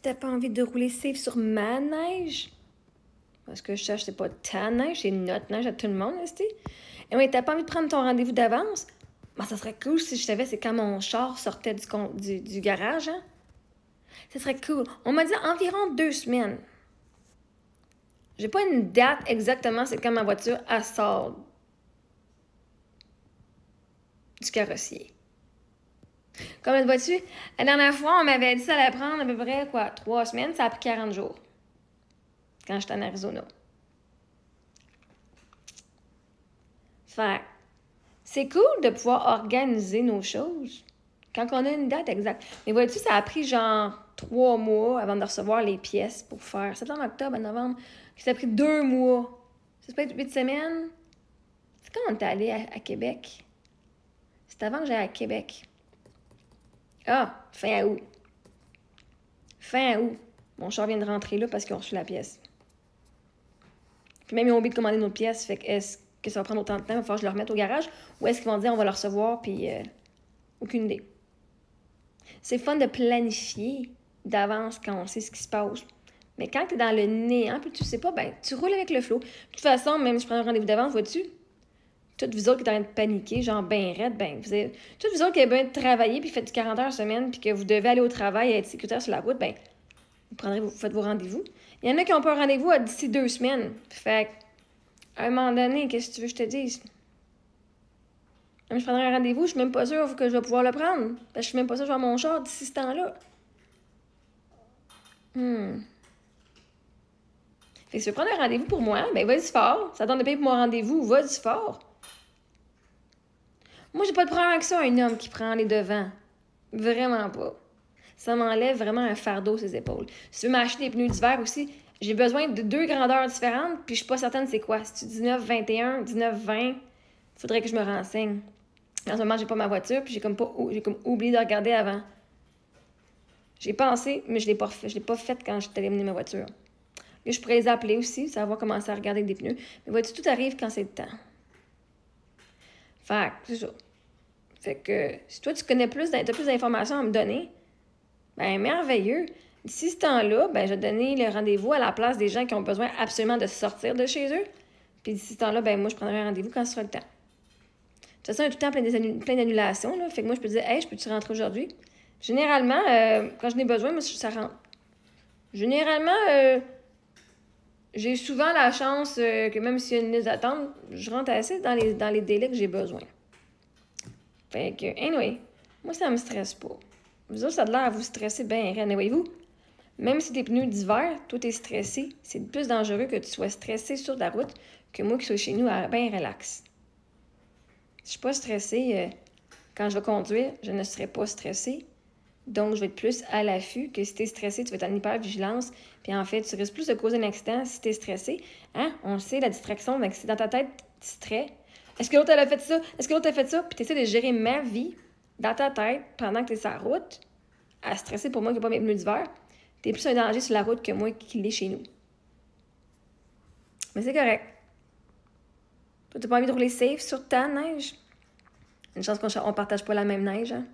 Puis t'as pas envie de rouler safe sur ma neige? Parce que je cherche, c'est pas ta neige, c'est notre neige à tout le monde, tu. Et oui, t'as pas envie de prendre ton rendez-vous d'avance? Ben, ça serait cool si je savais c'est quand mon char sortait du garage, hein? Ça serait cool. On m'a dit environ 2 semaines. J'ai pas une date exactement, c'est quand ma voiture, elle sort du carrossier. Combien de vois-tu? La dernière fois, on m'avait dit que ça allait prendre à peu près, 3 semaines. Ça a pris 40 jours. Quand j'étais en Arizona. Fait c'est cool de pouvoir organiser nos choses quand on a une date exacte. Mais vois-tu, ça a pris genre 3 mois avant de recevoir les pièces pour faire septembre, octobre, novembre. Ça a pris 2 mois. Ça peut être 8 semaines. C'est quand on est allé à Québec? C'est avant que j'aille à Québec. Ah, fin août. Fin août. Mon char vient de rentrer là parce qu'ils ont reçu la pièce. Puis même, ils ont oublié de commander une autre pièce. Fait que est-ce que ça va prendre autant de temps? Il va falloir que je le remette au garage. Ou est-ce qu'ils vont dire on va le recevoir? Puis aucune idée. C'est fun de planifier d'avance quand on sait ce qui se passe. Mais quand tu es dans le néant puis tu sais pas, ben tu roules avec le flow. De toute façon, même si je prends un rendez-vous d'avance, vois-tu? Toutes vous autres qui êtes en train de paniquer, genre ben raide, ben vous avez... Toutes vous autres qui avez besoin de travailler puis faites du 40 heures semaine puis que vous devez aller au travail et être sécuritaire sur la route, ben vous faites vos rendez-vous. Il y en a qui n'ont pas un rendez-vous d'ici 2 semaines. Fait à un moment donné, qu'est-ce que tu veux que je te dise? Même si je prendrai un rendez-vous, je suis même pas sûre que je vais pouvoir le prendre. Parce que je suis même pas sûre que je vais avoir mon char d'ici ce temps-là. Fait que si tu veux prendre un rendez-vous pour moi, ben vas-y fort. Ça donne de payer pour mon rendez-vous, vas-y fort. Moi, j'ai pas de problème avec ça, un homme qui prend les devants. Vraiment pas. Ça m'enlève vraiment un fardeau sur ses épaules. Si tu veux m'acheter des pneus d'hiver aussi, j'ai besoin de 2 grandeurs différentes, puis je suis pas certaine c'est quoi. Si tu 19, 21, 19, 20, faudrait que je me renseigne. En ce moment, j'ai pas ma voiture, puis j'ai comme oublié de regarder avant. J'ai pensé, mais je l'ai pas fait quand j'étais allée mener ma voiture. Et je pourrais les appeler aussi, savoir commencer à regarder avec des pneus. Mais vois-tu, tout arrive quand c'est le temps. Fait que, c'est ça. Fait que, si toi, tu connais t'as plus d'informations à me donner, ben merveilleux. D'ici ce temps-là, ben je vais donner le rendez-vous à la place des gens qui ont besoin absolument de sortir de chez eux. Puis d'ici ce temps-là, ben moi, je prendrai un rendez-vous quand ce sera le temps. De toute façon, il y a tout le temps plein d'annulations, là. Fait que moi, je peux dire, hey, je peux-tu rentrer aujourd'hui? Généralement, quand je n'ai besoin, moi, ça rentre. Généralement, j'ai souvent la chance que même s'il y a une liste d'attente, je rentre assez dans les délais que j'ai besoin. Fait que, anyway, moi, ça me stresse pas. Vous autres, ça a l'air à vous stresser bien, rien. Voyez-vous, même si tes pneus d'hiver, toi, t'es stressé, c'est plus dangereux que tu sois stressé sur la route que moi qui sois chez nous bien relax. Si je suis pas stressée, quand je vais conduire, je ne serai pas stressée. Donc, je vais être plus à l'affût que si tu es stressé, tu vas être en hyper-vigilance. Puis en fait, tu risques plus de causer un accident si tu es stressé. Hein? On le sait, la distraction, c'est dans ta tête distrait. Est-ce que l'autre, elle a fait ça? Est-ce que l'autre a fait ça? Puis tu essaies de gérer ma vie dans ta tête pendant que tu es sur la route, à stresser pour moi qui n'ai pas mes pneus d'hiver. Tu es plus un danger sur la route que moi qui l'ai chez nous. Mais c'est correct. Toi, tu n'as pas envie de rouler safe sur ta neige? Une chance qu'on ne partage pas la même neige, hein?